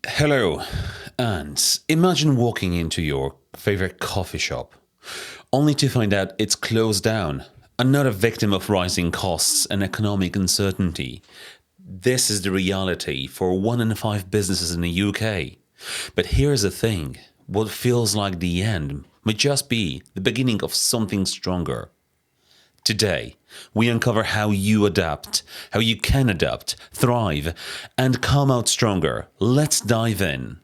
Hello, and imagine walking into your favorite coffee shop, only to find out it's closed down. Another victim of rising costs and economic uncertainty. This is the reality for 1 in 5 businesses in the UK. But here's the thing, what feels like the end might just be the beginning of something stronger. Today, we uncover how you adapt, how you can adapt, thrive, and come out stronger. Let's dive in.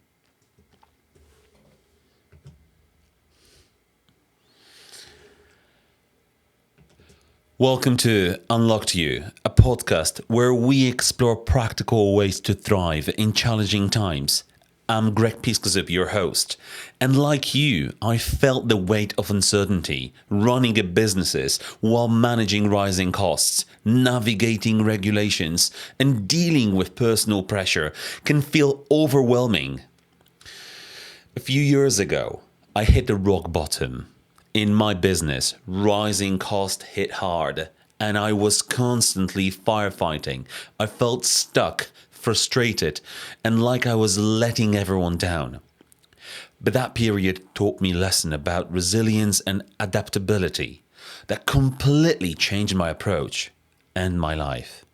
Welcome to Unlocked You, a podcast where we explore practical ways to thrive in challenging times. I'm Greg Piskasup, your host, and like you, I felt the weight of uncertainty, running a businesses while managing rising costs, navigating regulations, and dealing with personal pressure can feel overwhelming. A few years ago, I hit the rock bottom. In my business, rising cost hit hard, and I was constantly firefighting. I felt stuck, frustrated, and like I was letting everyone down. But that period taught me a lesson about resilience and adaptability that completely changed my approach and my life.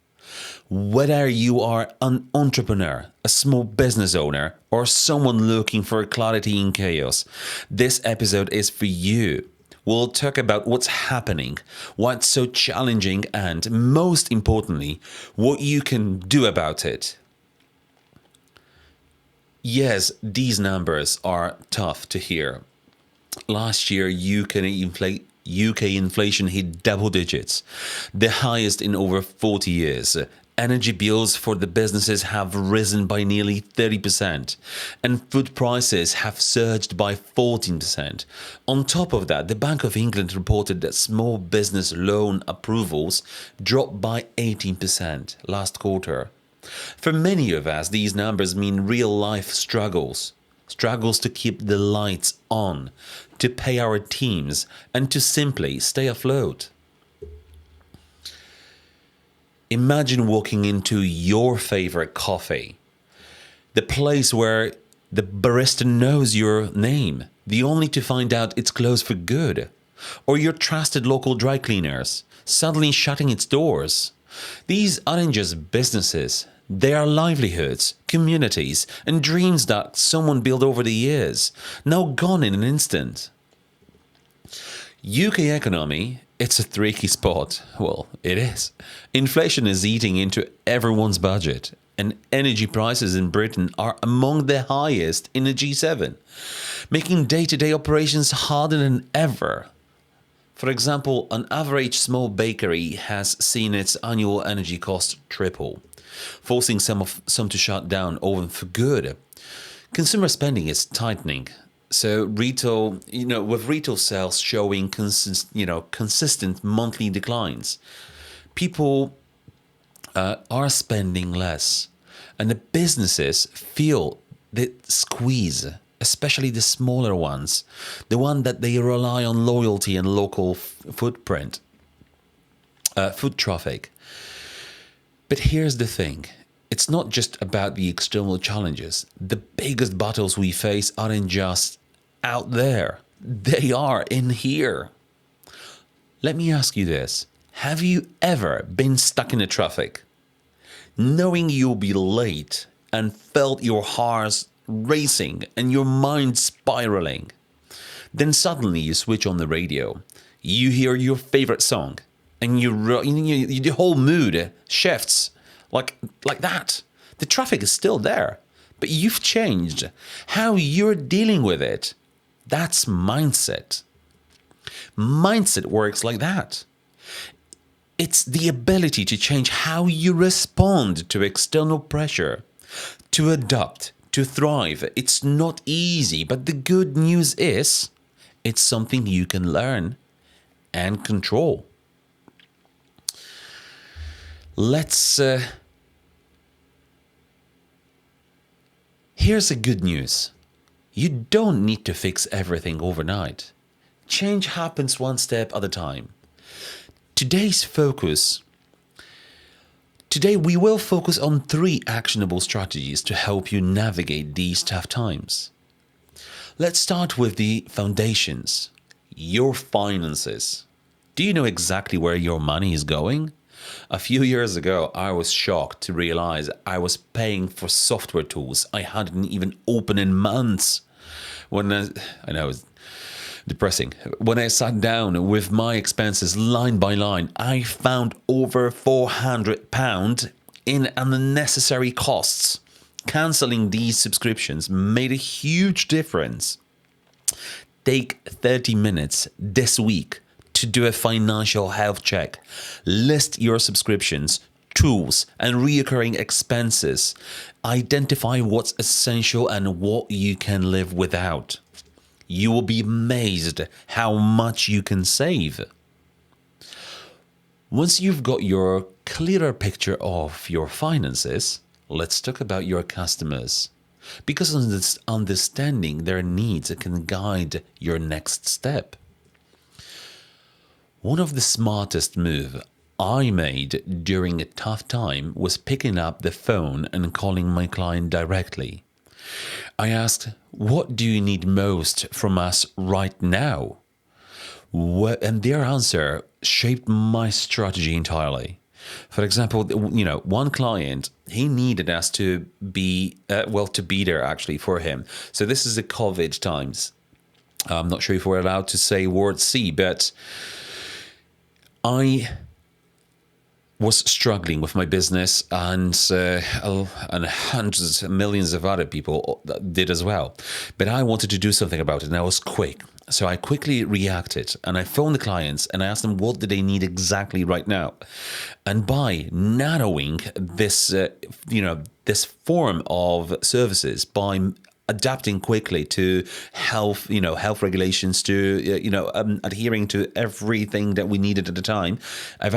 Whether you are an entrepreneur, a small business owner, or someone looking for clarity in chaos, this episode is for you. We'll talk about what's happening, why it's so challenging, and most importantly, what you can do about it. Yes, these numbers are tough to hear. Last year, UK inflation hit double digits, the highest in over 40 years. Energy bills for the businesses have risen by nearly 30%, and food prices have surged by 14%. On top of that, the Bank of England reported that small business loan approvals dropped by 18% last quarter. For many of us, these numbers mean real life struggles. Struggles to keep the lights on, to pay our teams, and to simply stay afloat. Imagine walking into your favorite coffee, the place where the barista knows your name, the only to find out it's closed for good, or your trusted local dry cleaners suddenly shutting its doors. These aren't just businesses, they are livelihoods, communities, and dreams that someone built over the years, now gone in an instant. UK economy, it's a tricky spot. Well, it is. Inflation is eating into everyone's budget, and energy prices in Britain are among the highest in the G7, making day-to-day operations harder than ever. For example, an average small bakery has seen its annual energy cost triple, forcing some to shut down or for good. Consumer spending is tightening. So with retail sales showing consistent monthly declines, people are spending less, and the businesses feel the squeeze, especially the smaller ones, the one that they rely on loyalty and local foot traffic. But here's the thing. It's not just about the external challenges. The biggest battles we face aren't just out there. They are in here. Let me ask you this. Have you ever been stuck in the traffic, knowing you'll be late and felt your heart racing and your mind spiraling? Then suddenly you switch on the radio. You hear your favorite song and the whole mood shifts like that. The traffic is still there, but you've changed how you're dealing with it. That's mindset. Mindset works like that. It's the ability to change how you respond to external pressure, to adapt, to thrive. It's not easy, but the good news is it's something you can learn and control. Here's the good news. You don't need to fix everything overnight. Change happens one step at a time. Today's focus Today, we will focus on 3 actionable strategies to help you navigate these tough times. Let's start with the foundations, your finances. Do you know exactly where your money is going? A few years ago, I was shocked to realize I was paying for software tools I hadn't even opened in months. I know it's depressing. When I sat down with my expenses line by line, I found over £400 in unnecessary costs. Cancelling these subscriptions made a huge difference. Take 30 minutes this week to do a financial health check. List your subscriptions, tools, and recurring expenses. Identify what's essential and what you can live without. You will be amazed how much you can save. Once you've got your clearer picture of your finances, let's talk about your customers. Because understanding their needs can guide your next step. One of the smartest moves I made during a tough time was picking up the phone and calling my client directly. I asked, what do you need most from us right now? And their answer shaped my strategy entirely. For example, one client, he needed us to be, to be there actually for him. So this is the COVID times. I'm not sure if we're allowed to say word C, but I was struggling with my business, and hundreds, millions of other people did as well. But I wanted to do something about it, and I was quick. So I quickly reacted, and I phoned the clients, and I asked them what do they need exactly right now. And by narrowing this, this form of services, by adapting quickly to health regulations, to adhering to everything that we needed at the time, I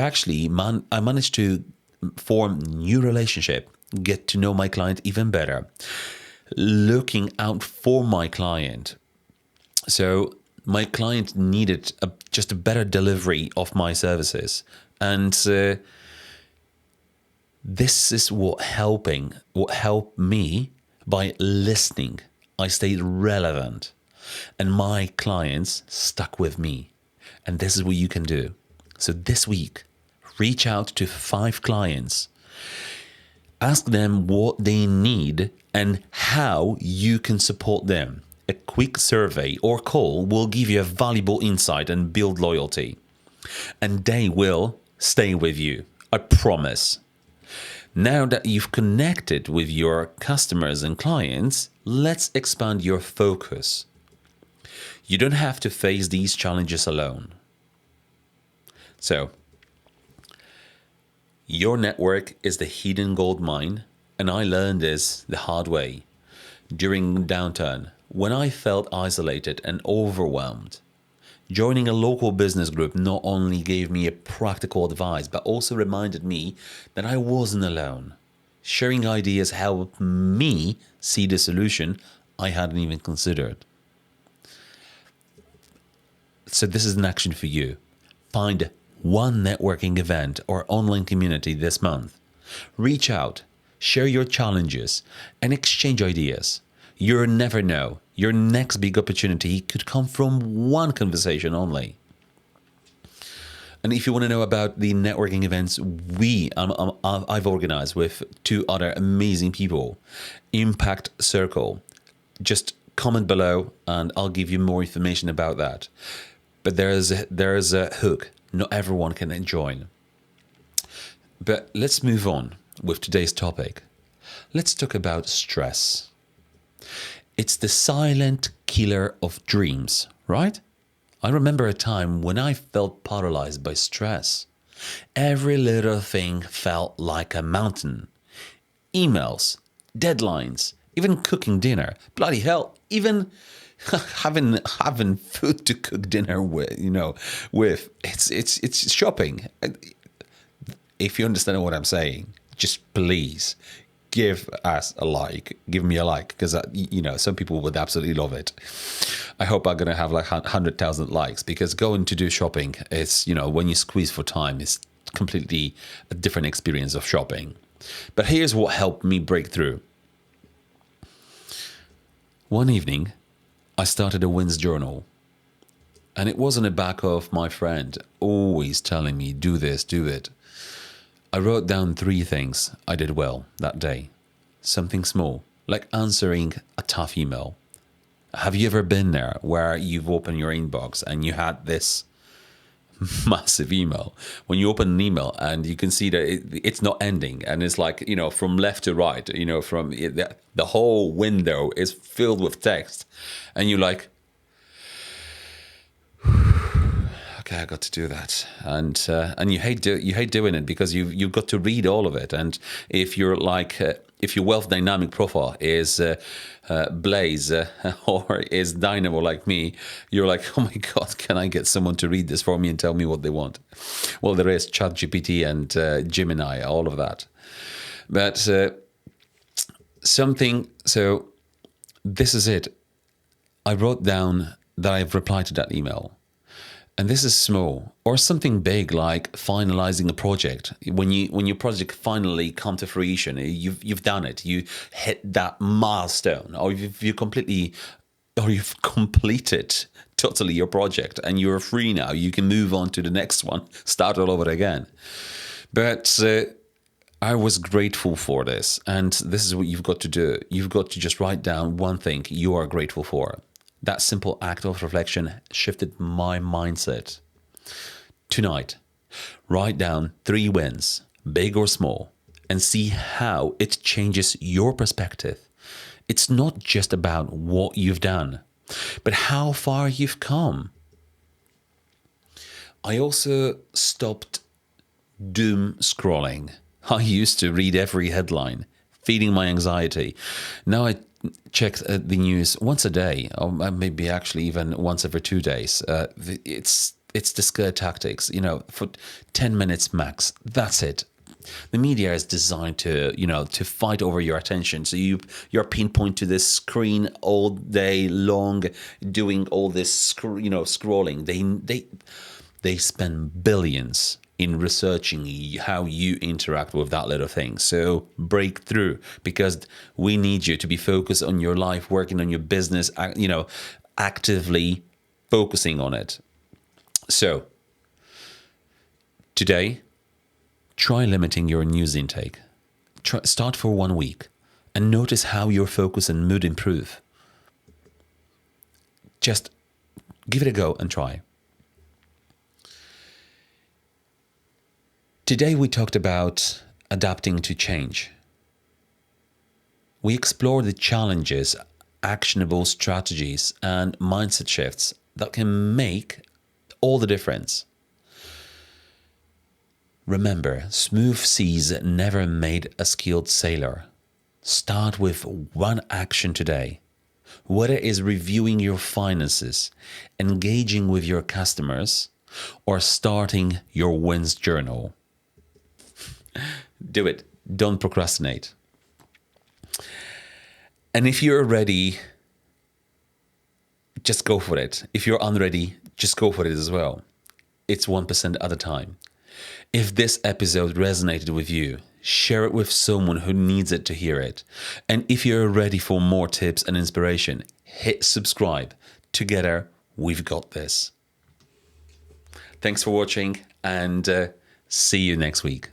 managed to form new relationship, get to know my client even better, looking out for my client. So my client needed just a better delivery of my services, and this is what helped me. By listening, I stayed relevant, and my clients stuck with me. And this is what you can do. So this week, reach out to 5 clients. Ask them what they need and how you can support them. A quick survey or call will give you a valuable insight and build loyalty. And they will stay with you. I promise. Now that you've connected with your customers and clients, let's expand your focus. You don't have to face these challenges alone. So, your network is the hidden gold mine, and I learned this the hard way. During downturn, when I felt isolated and overwhelmed, joining a local business group not only gave me a practical advice, but also reminded me that I wasn't alone. Sharing ideas helped me see the solution I hadn't even considered. So this is an action for you. Find one networking event or online community this month. Reach out, share your challenges, and exchange ideas. You never know. Your next big opportunity could come from one conversation only. And if you want to know about the networking events I've organized with 2 other amazing people, Impact Circle, just comment below and I'll give you more information about that. But there is a hook. Not everyone can join. But let's move on with today's topic. Let's talk about stress. It's the silent killer of dreams, right? I remember a time when I felt paralyzed by stress. Every little thing felt like a mountain. Emails, deadlines, even cooking dinner. Bloody hell, even having food to cook dinner with. It's shopping. If you understand what I'm saying, just please give us a like, give me a like, because some people would absolutely love it. I hope I'm gonna have like 100,000 likes, because going to do shopping is, when you squeeze for time, is completely a different experience of shopping. But here's what helped me break through. One evening, I started a wins journal. And it was on the back of my friend always telling me, do this, do it. I wrote down 3 things I did well that day. Something small, like answering a tough email. Have you ever been there where you've opened your inbox and you had this massive email? When you open an email and you can see that it's not ending, and it's like, from left to right, from the whole window is filled with text, and you're like, okay, I got to do that, and you hate doing it, because you've got to read all of it. And if you're like, if your wealth dynamic profile is Blaze or is Dynamo like me, you're like, oh my God, can I get someone to read this for me and tell me what they want? Well, there is ChatGPT and Gemini, all of that. But so this is it. I wrote down that I've replied to that email. And this is small, or something big like finalizing a project. When your project finally come to fruition, you've done it. You hit that milestone, or you've completed totally your project, and you're free now. You can move on to the next one, start all over again. But I was grateful for this, and this is what you've got to do. You've got to just write down one thing you are grateful for. That simple act of reflection shifted my mindset. Tonight, write down 3 wins, big or small, and see how it changes your perspective. It's not just about what you've done, but how far you've come. I also stopped doom scrolling. I used to read every headline, feeding my anxiety. Now I check the news once a day, or maybe actually even once every 2 days. It's the scare tactics, for 10 minutes max. That's it. The media is designed to, to fight over your attention. So you're pinpoint to this screen all day long, doing all this, scrolling. They spend billions in researching how you interact with that little thing. So break through, because we need you to be focused on your life, working on your business, actively focusing on it. So today, try limiting your news intake. Start for 1 week and notice how your focus and mood improve. Just give it a go and try. Today we talked about adapting to change. We explored the challenges, actionable strategies, and mindset shifts that can make all the difference. Remember, smooth seas never made a skilled sailor. Start with 1 action today. Whether it is reviewing your finances, engaging with your customers, or starting your wins journal. Do it. Don't procrastinate. And if you're ready, just go for it. If you're unready, just go for it as well. It's 1% at a time. If this episode resonated with you, share it with someone who needs it to hear it. And if you're ready for more tips and inspiration, hit subscribe. Together, we've got this. Thanks for watching, and see you next week.